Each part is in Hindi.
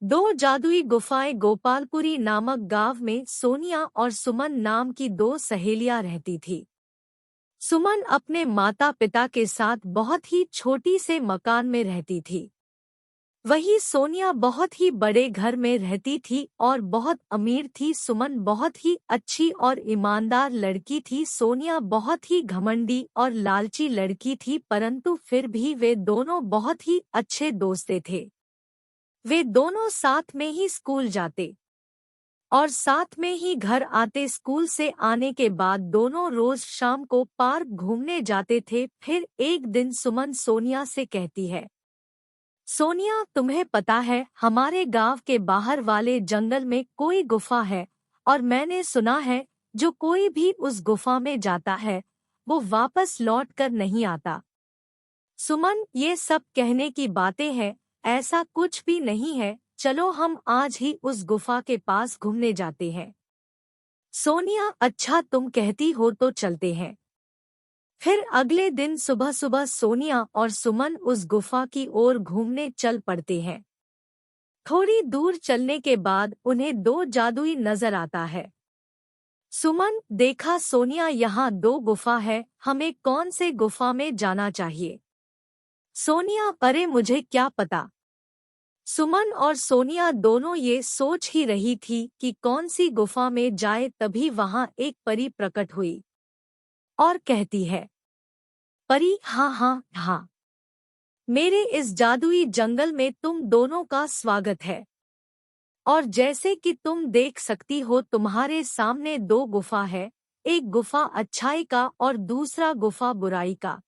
दो जादुई गुफाएं। गोपालपुरी नामक गांव में सोनिया और सुमन नाम की दो सहेलियां रहती थी। सुमन अपने माता पिता के साथ बहुत ही छोटी से मकान में रहती थी। वहीं सोनिया बहुत ही बड़े घर में रहती थी और बहुत अमीर थी। सुमन बहुत ही अच्छी और ईमानदार लड़की थी। सोनिया बहुत ही घमंडी और लालची लड़की थी, परंतु फिर भी वे दोनों बहुत ही अच्छे दोस्ते थे। वे दोनों साथ में ही स्कूल जाते और साथ में ही घर आते। स्कूल से आने के बाद दोनों रोज शाम को पार्क घूमने जाते थे। फिर एक दिन सुमन सोनिया से कहती है, सोनिया, तुम्हें पता है हमारे गांव के बाहर वाले जंगल में कोई गुफा है और मैंने सुना है जो कोई भी उस गुफा में जाता है वो वापस लौट कर नहीं आता। सुमन, ये सब कहने की बातें हैं, ऐसा कुछ भी नहीं है। चलो हम आज ही उस गुफा के पास घूमने जाते हैं। सोनिया, अच्छा तुम कहती हो तो चलते हैं। फिर अगले दिन सुबह सुबह सोनिया और सुमन उस गुफा की ओर घूमने चल पड़ते हैं। थोड़ी दूर चलने के बाद उन्हें दो जादुई नजर आता है। सुमन, देखा सोनिया, यहाँ दो गुफा है, हमें कौन से गुफा में जाना चाहिए? सोनिया, अरे मुझे क्या पता। सुमन और सोनिया दोनों ये सोच ही रही थी कि कौन सी गुफा में जाए, तभी वहां एक परी प्रकट हुई और कहती है, परी, हाँ हाँ हाँ, मेरे इस जादुई जंगल में तुम दोनों का स्वागत है। और जैसे कि तुम देख सकती हो तुम्हारे सामने दो गुफा है, एक गुफा अच्छाई का और दूसरा गुफा बुराई का।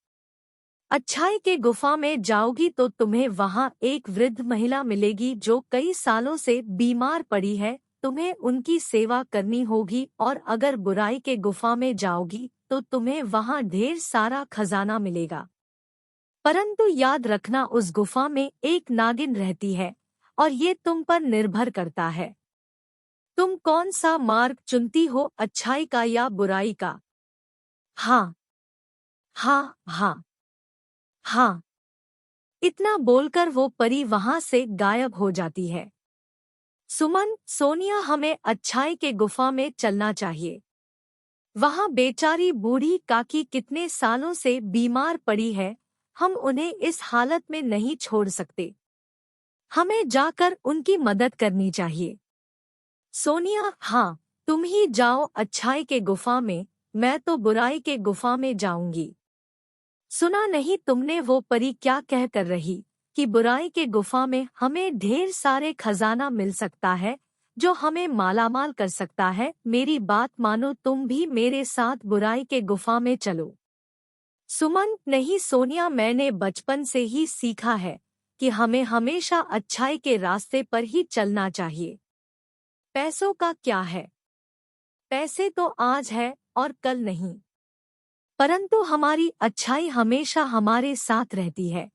अच्छाई के गुफा में जाओगी तो तुम्हें वहां एक वृद्ध महिला मिलेगी जो कई सालों से बीमार पड़ी है। तुम्हें उनकी सेवा करनी होगी। और अगर बुराई के गुफा में जाओगी तो तुम्हें वहां ढेर सारा खजाना मिलेगा। परंतु याद रखना, उस गुफा में एक नागिन रहती है और ये तुम पर निर्भर करता है। तुम कौन सा मार्ग चुनती हो, अच्छाई का या बुराई का? हाँ हाँ हाँ हाँ, इतना बोलकर वो परी वहां से गायब हो जाती है। सुमन, सोनिया, हमें अच्छाई के गुफा में चलना चाहिए। वहां बेचारी बूढ़ी काकी कितने सालों से बीमार पड़ी है, हम उन्हें इस हालत में नहीं छोड़ सकते। हमें जाकर उनकी मदद करनी चाहिए। सोनिया, हाँ, तुम ही जाओ अच्छाई के गुफा में, मैं तो बुराई के गुफा में जाऊंगी। सुना नहीं तुमने वो परी क्या कह कर रही कि बुराई के गुफा में हमें ढेर सारे खजाना मिल सकता है जो हमें मालामाल कर सकता है। मेरी बात मानो, तुम भी मेरे साथ बुराई के गुफा में चलो। सुमन, नहीं सोनिया, मैंने बचपन से ही सीखा है कि हमें हमेशा अच्छाई के रास्ते पर ही चलना चाहिए। पैसों का क्या है, पैसे तो आज है और कल नहीं, परंतु हमारी अच्छाई हमेशा हमारे साथ रहती है।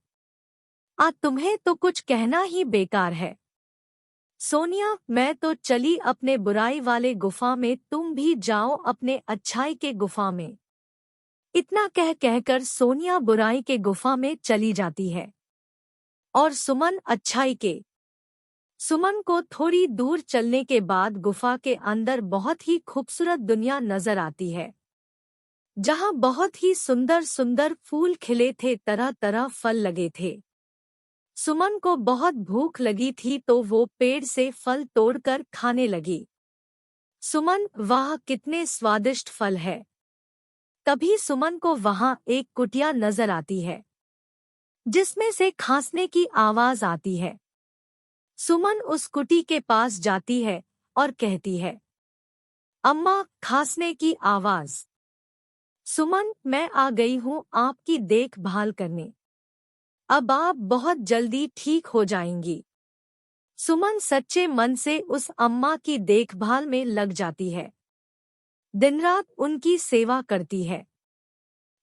तुम्हें तो कुछ कहना ही बेकार है। सोनिया, मैं तो चली अपने बुराई वाले गुफा में, तुम भी जाओ अपने अच्छाई के गुफा में। इतना कह कहकर सोनिया बुराई के गुफा में चली जाती है और सुमन अच्छाई के। सुमन को थोड़ी दूर चलने के बाद गुफा के अंदर बहुत ही खूबसूरत दुनिया नजर आती है, जहां बहुत ही सुंदर सुंदर फूल खिले थे, तरह तरह फल लगे थे। सुमन को बहुत भूख लगी थी तो वो पेड़ से फल तोड़कर खाने लगी। सुमन, वाह कितने स्वादिष्ट फल है। तभी सुमन को वहां एक कुटिया नजर आती है जिसमें से खांसने की आवाज आती है। सुमन उस कुटी के पास जाती है और कहती है, अम्मा, खांसने की आवाज। सुमन, मैं आ गई हूँ आपकी देखभाल करने, अब आप बहुत जल्दी ठीक हो जाएंगी। सुमन सच्चे मन से उस अम्मा की देखभाल में लग जाती है, दिन रात उनकी सेवा करती है।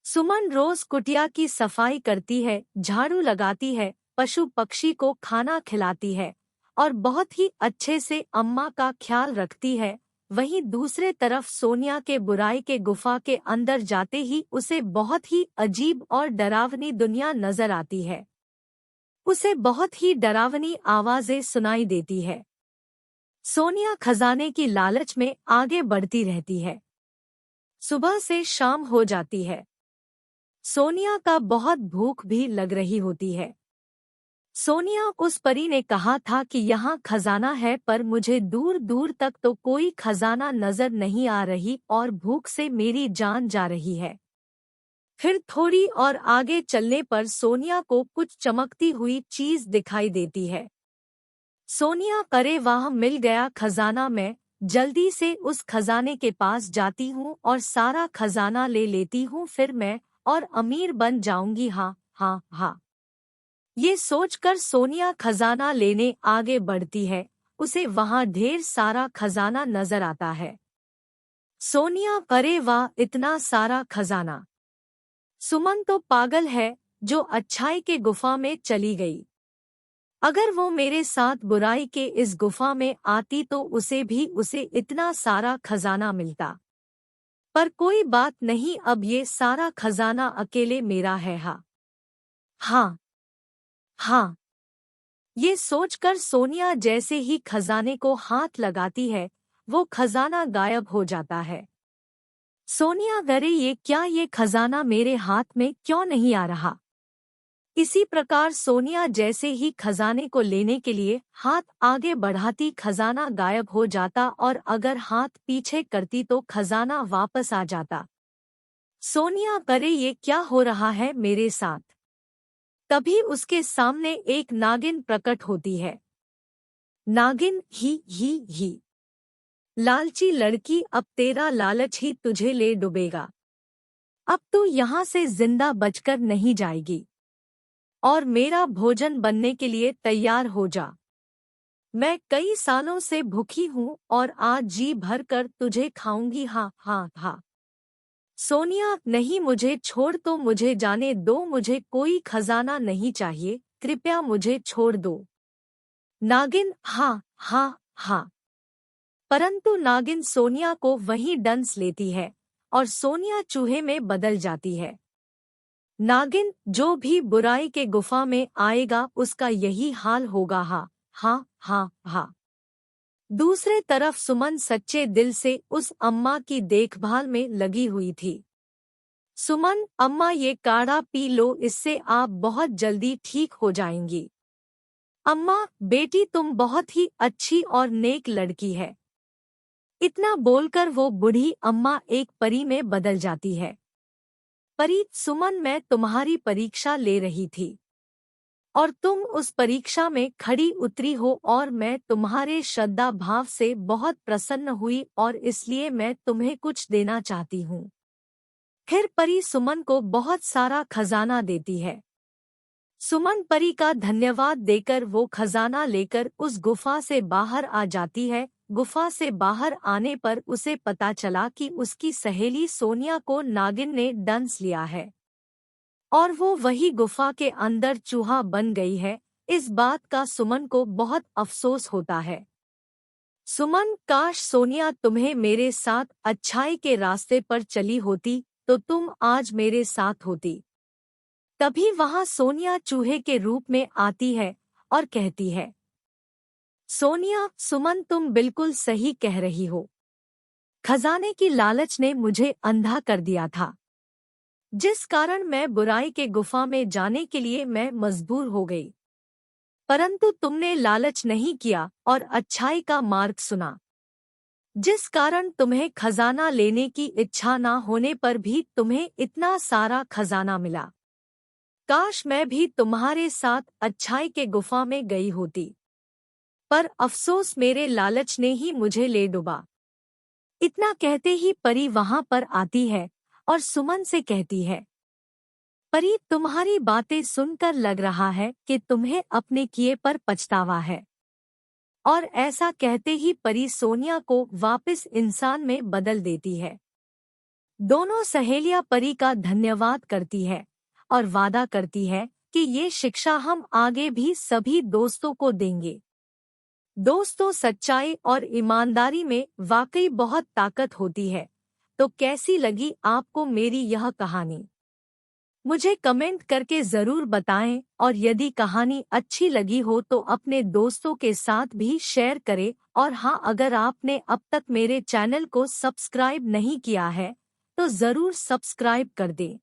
सुमन रोज कुटिया की सफाई करती है, झाड़ू लगाती है, पशु पक्षी को खाना खिलाती है और बहुत ही अच्छे से अम्मा का ख्याल रखती है। वहीं दूसरे तरफ सोनिया के बुराई के गुफा के अंदर जाते ही उसे बहुत ही अजीब और डरावनी दुनिया नजर आती है। उसे बहुत ही डरावनी आवाजें सुनाई देती है। सोनिया खजाने की लालच में आगे बढ़ती रहती है। सुबह से शाम हो जाती है। सोनिया का बहुत भूख भी लग रही होती है। सोनिया उस परी ने कहा था कि यहाँ खजाना है, पर मुझे दूर दूर तक तो कोई खजाना नजर नहीं आ रही और भूख से मेरी जान जा रही है। फिर थोड़ी और आगे चलने पर सोनिया को कुछ चमकती हुई चीज दिखाई देती है। सोनिया, अरे वाह, मिल गया खजाना। मैं जल्दी से उस खजाने के पास जाती हूँ और सारा खजाना ले लेती हूँ, फिर मैं और अमीर बन जाऊंगी। हाँ हाँ हाँ। ये सोचकर सोनिया खजाना लेने आगे बढ़ती है। उसे वहां ढेर सारा खजाना नजर आता है। सोनिया, अरे वाह, इतना सारा खजाना। सुमन तो पागल है जो अच्छाई के गुफा में चली गई। अगर वो मेरे साथ बुराई के इस गुफा में आती तो उसे इतना सारा खजाना मिलता। पर कोई बात नहीं, अब ये सारा खजाना अकेले मेरा है। हाँ हाँ हाँ। ये सोचकर सोनिया जैसे ही खजाने को हाथ लगाती है, वो खजाना गायब हो जाता है। सोनिया, अरे ये क्या, ये खजाना मेरे हाथ में क्यों नहीं आ रहा? इसी प्रकार सोनिया जैसे ही खजाने को लेने के लिए हाथ आगे बढ़ाती, खजाना गायब हो जाता और अगर हाथ पीछे करती तो खजाना वापस आ जाता। सोनिया, अरे ये क्या हो रहा है मेरे साथ? तभी उसके सामने एक नागिन प्रकट होती है। नागिन, ही लालची लड़की, अब तेरा लालच ही तुझे ले डुबेगा। अब तू यहाँ से जिंदा बचकर नहीं जाएगी और मेरा भोजन बनने के लिए तैयार हो जा। मैं कई सालों से भूखी हूँ और आज जी भर कर तुझे खाऊंगी। हाँ हाँ हाँ। सोनिया, नहीं, मुझे छोड़ दो, मुझे जाने दो, मुझे कोई खजाना नहीं चाहिए, कृपया मुझे छोड़ दो। नागिन, हाँ हाँ हाँ। परंतु नागिन सोनिया को वहीं डंस लेती है और सोनिया चूहे में बदल जाती है। नागिन, जो भी बुराई के गुफा में आएगा उसका यही हाल होगा। हाँ हाँ हाँ हाँ। दूसरे तरफ सुमन सच्चे दिल से उस अम्मा की देखभाल में लगी हुई थी। सुमन, अम्मा ये काढ़ा पी लो, इससे आप बहुत जल्दी ठीक हो जाएंगी। अम्मा, बेटी तुम बहुत ही अच्छी और नेक लड़की है। इतना बोलकर वो बूढ़ी अम्मा एक परी में बदल जाती है। परी, सुमन, मैं तुम्हारी परीक्षा ले रही थी और तुम उस परीक्षा में खड़ी उतरी हो और मैं तुम्हारे श्रद्धा भाव से बहुत प्रसन्न हुई और इसलिए मैं तुम्हें कुछ देना चाहती हूँ। फिर परी सुमन को बहुत सारा खजाना देती है। सुमन परी का धन्यवाद देकर वो खजाना लेकर उस गुफा से बाहर आ जाती है। गुफा से बाहर आने पर उसे पता चला कि उसकी सहेली सोनिया को नागिन ने डंस लिया है और वो वही गुफा के अंदर चूहा बन गई है। इस बात का सुमन को बहुत अफसोस होता है। सुमन, काश सोनिया तुम्हें मेरे साथ अच्छाई के रास्ते पर चली होती तो तुम आज मेरे साथ होती। तभी वहां सोनिया चूहे के रूप में आती है और कहती है, सोनिया, सुमन तुम बिल्कुल सही कह रही हो। खजाने की लालच ने मुझे अंधा कर दिया था, जिस कारण मैं बुराई के गुफा में जाने के लिए मैं मजबूर हो गई। परंतु तुमने लालच नहीं किया और अच्छाई का मार्ग सुना, जिस कारण तुम्हें खजाना लेने की इच्छा ना होने पर भी तुम्हें इतना सारा खजाना मिला। काश मैं भी तुम्हारे साथ अच्छाई के गुफा में गई होती, पर अफसोस मेरे लालच ने ही मुझे ले डुबा। इतना कहते ही परी वहां पर आती है और सुमन से कहती है, परी, तुम्हारी बातें सुनकर लग रहा है कि तुम्हें अपने किए पर पछतावा है। और ऐसा कहते ही परी सोनिया को वापस इंसान में बदल देती है। दोनों सहेलियां परी का धन्यवाद करती है और वादा करती है कि ये शिक्षा हम आगे भी सभी दोस्तों को देंगे। दोस्तों, सच्चाई और ईमानदारी में वाकई बहुत ताकत होती है। तो कैसी लगी आपको मेरी यह कहानी? मुझे कमेंट करके ज़रूर बताएं और यदि कहानी अच्छी लगी हो तो अपने दोस्तों के साथ भी शेयर करें। और हाँ, अगर आपने अब तक मेरे चैनल को सब्सक्राइब नहीं किया है तो ज़रूर सब्सक्राइब कर दें।